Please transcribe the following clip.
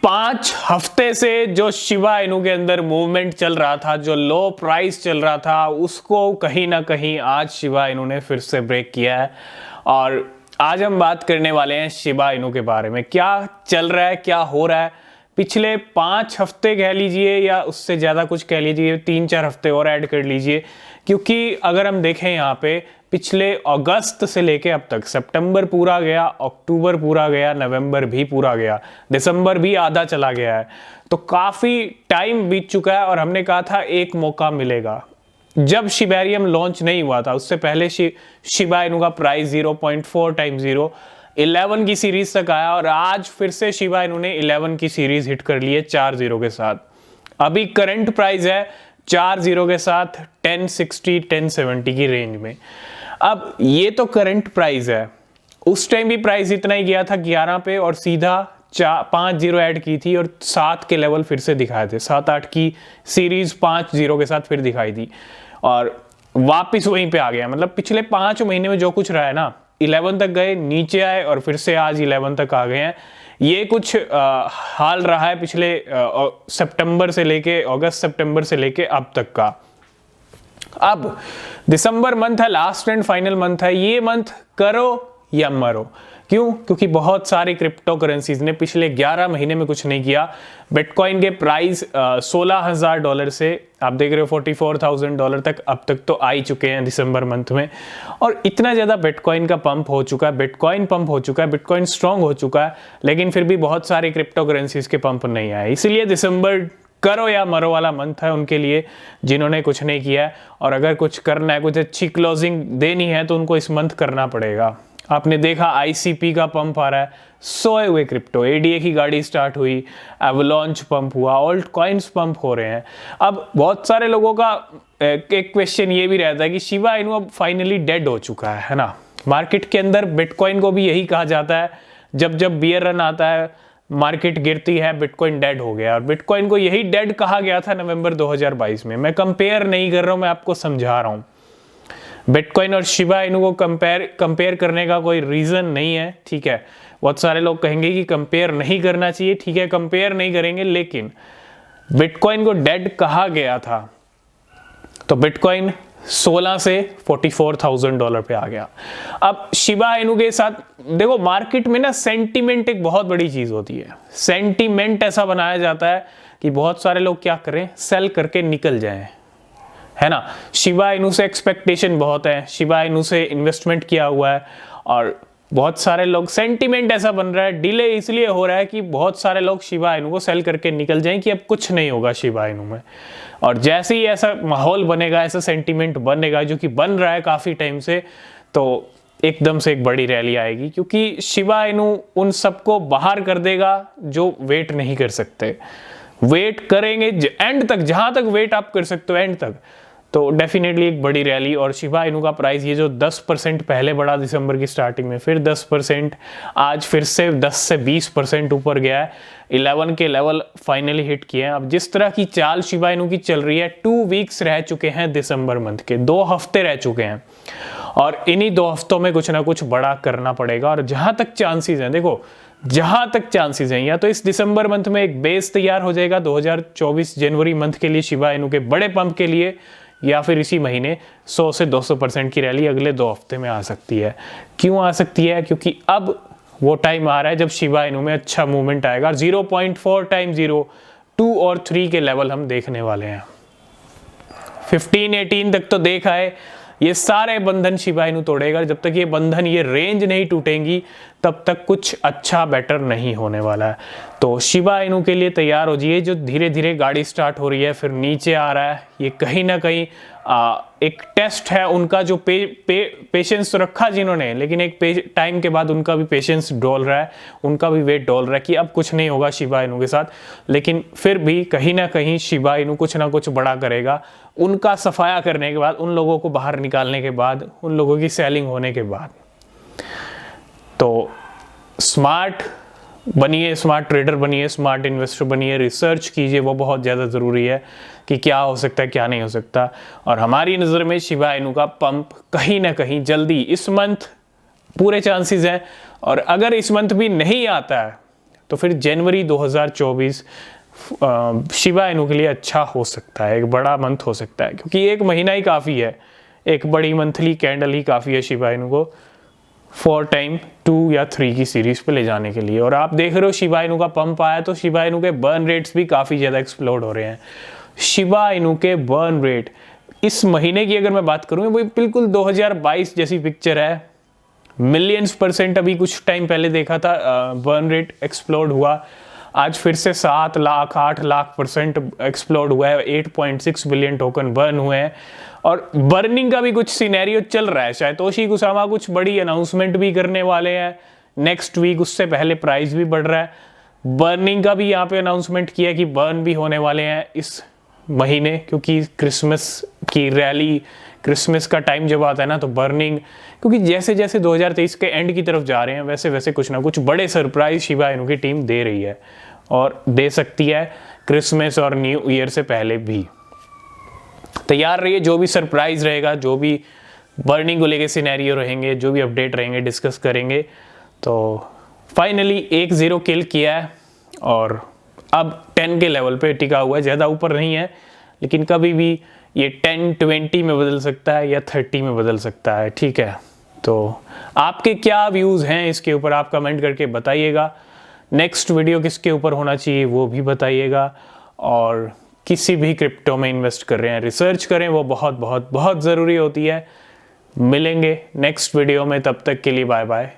5 हफ्ते से जो शिबा इनू के अंदर मूवमेंट चल रहा था, जो लो प्राइस चल रहा था, उसको कहीं ना कहीं आज शिबा इनू ने फिर से ब्रेक किया है। और आज हम बात करने वाले हैं शिबा इनू के बारे में, क्या चल रहा है, क्या हो रहा है। पिछले 5 हफ्ते कह लीजिए या उससे ज़्यादा कुछ कह लीजिए, 3-4 हफ्ते और ऐड कर लीजिए, क्योंकि अगर हम देखें यहाँ पे पिछले अगस्त से लेके अब तक सितंबर पूरा गया, अक्टूबर पूरा गया, नवंबर भी पूरा गया, दिसंबर भी आधा चला गया है, तो काफ़ी टाइम बीत चुका है। और हमने कहा था एक मौका मिलेगा। जब शिबेरियम लॉन्च नहीं हुआ था उससे पहले शिबा इनू का प्राइस 0.4 टाइम्स 0 11 की सीरीज तक आया, और आज फिर से शिबा इनू ने 11 की सीरीज हिट कर ली है 4 0 के साथ। अभी करंट प्राइस है 4 0 के साथ 1060-1070 की रेंज में। अब ये तो करंट प्राइस है, उस टाइम भी प्राइस इतना ही गया था 11 पे, और सीधा 5 0 ऐड की थी और 7 के लेवल फिर से दिखाए थे। 7-8 की सीरीज 5 0 के साथ फिर दिखाई थी और वापस वहीं पे आ गया। मतलब पिछले 5 महीने में जो कुछ रहा है ना, 11 तक गए, नीचे आए और फिर से आज 11 तक आ गए हैं। ये कुछ हाल रहा है पिछले सितंबर से लेके, अगस्त सितंबर से लेके अब तक का। अब दिसंबर मंथ है, लास्ट एंड फाइनल मंथ है। ये मंथ करो या मरो। क्यों? क्योंकि बहुत सारी क्रिप्टो करेंसीज ने पिछले 11 महीने में कुछ नहीं किया। बिटकॉइन के प्राइस $16,000 से आप देख रहे हो $44,000 तक अब तक तो आ ही चुके हैं दिसंबर मंथ में। और इतना ज़्यादा बिटकॉइन का पंप हो चुका है, बिटकॉइन पंप हो चुका है, बिटकॉइन स्ट्रांग हो चुका है, लेकिन फिर भी बहुत सारी क्रिप्टो करेंसीज के पंप नहीं आए। इसीलिए दिसंबर करो या मरो वाला मंथ है उनके लिए जिन्होंने कुछ नहीं किया है। और अगर कुछ करना है, कुछ अच्छी क्लोजिंग देनी है, तो उनको इस मंथ करना पड़ेगा। आपने देखा ICP का पंप आ रहा है, सोए हुए क्रिप्टो, ADA की गाड़ी स्टार्ट हुई, एवलांच पंप हुआ, ऑल्ट कॉइन्स पंप हो रहे हैं। अब बहुत सारे लोगों का एक क्वेश्चन ये भी रहता है कि शिबा इनू अब फाइनली डेड हो चुका है ना। मार्केट के अंदर बिटकॉइन को भी यही कहा जाता है, जब जब बियर रन आता है, मार्केट गिरती है, बिटकॉइन डेड हो गया। और बिटकॉइन को यही डेड कहा गया था नवंबर 2022 में। मैं कंपेयर नहीं कर रहा हूं, मैं आपको समझा रहा हूं। बिटकॉइन और शिबा इनू को कंपेयर करने का कोई रीजन नहीं है, ठीक है। बहुत सारे लोग कहेंगे कि कंपेयर नहीं करना चाहिए, ठीक है, कंपेयर नहीं करेंगे, लेकिन बिटकॉइन को डेड कहा गया था तो बिटकॉइन 16 से $44,000 पे आ गया। अब शिबा इनू के साथ देखो, मार्केट में ना सेंटीमेंट एक बहुत बड़ी चीज होती है। सेंटीमेंट ऐसा बनाया जाता है कि बहुत सारे लोग क्या करें, सेल करके निकल जाएं, है ना। शिबा इनू से एक्सपेक्टेशन बहुत है, शिबा इनू से इन्वेस्टमेंट किया हुआ है, और बहुत सारे लोग, सेंटीमेंट ऐसा बन रहा है, डिले इसलिए हो रहा है कि बहुत सारे लोग शिबा इनू को सेल करके निकल जाएं कि अब कुछ नहीं होगा शिबा इनू में। और जैसे ही ऐसा माहौल बनेगा, ऐसा सेंटीमेंट बनेगा, जो कि बन रहा है काफ़ी टाइम से, तो एकदम से एक बड़ी रैली आएगी, क्योंकि शिबा इनू उन सबको बाहर कर देगा जो वेट नहीं कर सकते। वेट करेंगे एंड तक, जहां तक वेट आप कर सकते हो एंड तक, तो डेफिनेटली एक बड़ी रैली। और शिबा इनू का प्राइस ये जो 10% पहले बढ़ा दिसंबर की स्टार्टिंग में, फिर 10%, आज फिर से 10 से 20% ऊपर गया है, 11 के लेवल फाइनली हिट किए हैं। अब जिस तरह की चाल शिबा इनू की चल रही है, 2 वीक्स रह चुके हैं दिसंबर मंथ के, 2 हफ्ते रह चुके हैं, और इन्हीं 2 हफ्तों में कुछ ना कुछ बड़ा करना पड़ेगा। और जहां तक चांसेस हैं, देखो जहां तक चांसेस हैं, या तो इस दिसंबर मंथ में एक बेस तैयार हो जाएगा 2024 जनवरी मंथ के लिए शिबा इनू के बड़े पंप के लिए, या फिर इसी महीने 100 से 200% की रैली अगले 2 हफ्ते में आ सकती है। क्यों आ सकती है? क्योंकि अब वो टाइम आ रहा है जब शिबा इनू में अच्छा मूवमेंट आएगा। 0.4 टाइम्स 0 2 और 3 के लेवल हम देखने वाले हैं। 15-18 तक तो देखा है, ये सारे बंधन शिबा इनू तोड़ेगा। जब तक ये बंधन, ये रेंज नहीं टूटेंगी, तब तक कुछ अच्छा बेटर नहीं होने वाला है। तो शिबा इनू के लिए तैयार हो जाइए। जो धीरे धीरे गाड़ी स्टार्ट हो रही है, फिर नीचे आ रहा है, ये कहीं ना कहीं एक टेस्ट है उनका, जो पेशेंस तो रखा जिन्होंने, लेकिन एक टाइम के बाद उनका भी पेशेंस डोल रहा है, उनका भी वेट डोल रहा है कि अब कुछ नहीं होगा शिबा इनू के साथ। लेकिन फिर भी कहीं ना कहीं शिबा इनू कुछ ना कुछ बड़ा करेगा। उनका सफाया करने के बाद, उन लोगों को बाहर निकालने के बाद, उन लोगों की सेलिंग होने के बाद। तो स्मार्ट बनिए, स्मार्ट ट्रेडर बनिए, स्मार्ट इन्वेस्टर बनिए, रिसर्च कीजिए, वो बहुत ज़्यादा ज़रूरी है कि क्या हो सकता है, क्या नहीं हो सकता। और हमारी नज़र में शिबा इनू का पंप कहीं ना कहीं जल्दी, इस मंथ पूरे चांसेस हैं, और अगर इस मंथ भी नहीं आता है तो फिर जनवरी 2024 शिबा इनू के लिए अच्छा हो सकता है, एक बड़ा मंथ हो सकता है, क्योंकि एक महीना ही काफ़ी है, एक बड़ी मंथली कैंडल ही काफ़ी है शिबा इनू को 4 टाइम 2 या 3 की सीरीज पे ले जाने के लिए। और आप देख रहे हो शिबा इनू का पंप आया तो शिबा इनू के बर्न रेट्स भी काफ़ी ज़्यादा एक्सप्लोड हो रहे हैं। शिबा इनू के बर्न रेट इस महीने की अगर मैं बात करूँ, वो बिल्कुल 2022 जैसी पिक्चर है। मिलियंस % अभी कुछ टाइम पहले देखा था बर्न रेट एक्सप्लोड हुआ, आज फिर से 7 लाख 8 लाख % एक्सप्लोड हुआ है, 8.6 बिलियन टोकन बर्न हुए हैं। और बर्निंग का भी कुछ सिनेरियो चल रहा है, शायद तोशी कुसामा कुछ बड़ी अनाउंसमेंट भी करने वाले हैं नेक्स्ट वीक, उससे पहले प्राइस भी बढ़ रहा है। बर्निंग का भी यहाँ पे अनाउंसमेंट किया कि बर्न भी होने वाले हैं इस महीने, क्योंकि क्रिसमस की रैली, क्रिसमस का टाइम जब आता है ना तो बर्निंग, क्योंकि जैसे जैसे 2023 के एंड की तरफ जा रहे हैं वैसे वैसे कुछ ना कुछ बड़े सरप्राइज शिबा इनू की टीम दे रही है और दे सकती है क्रिसमस और न्यू ईयर से पहले भी। तैयार रहिए, जो भी सरप्राइज रहेगा, जो भी बर्निंग को लेके सिनेरियो रहेंगे, जो भी अपडेट रहेंगे डिस्कस करेंगे। तो फाइनली 1-0 किल किया है और अब 10 के लेवल पे टिका हुआ है, ज़्यादा ऊपर नहीं है, लेकिन कभी भी ये 10 20 में बदल सकता है या 30 में बदल सकता है। ठीक है, तो आपके क्या व्यूज़ हैं इसके ऊपर, आप कमेंट करके बताइएगा। नेक्स्ट वीडियो किसके ऊपर होना चाहिए वो भी बताइएगा। और किसी भी क्रिप्टो में इन्वेस्ट कर रहे हैं, रिसर्च करें, वो बहुत बहुत बहुत ज़रूरी होती है। मिलेंगे नेक्स्ट वीडियो में, तब तक के लिए बाय बाय।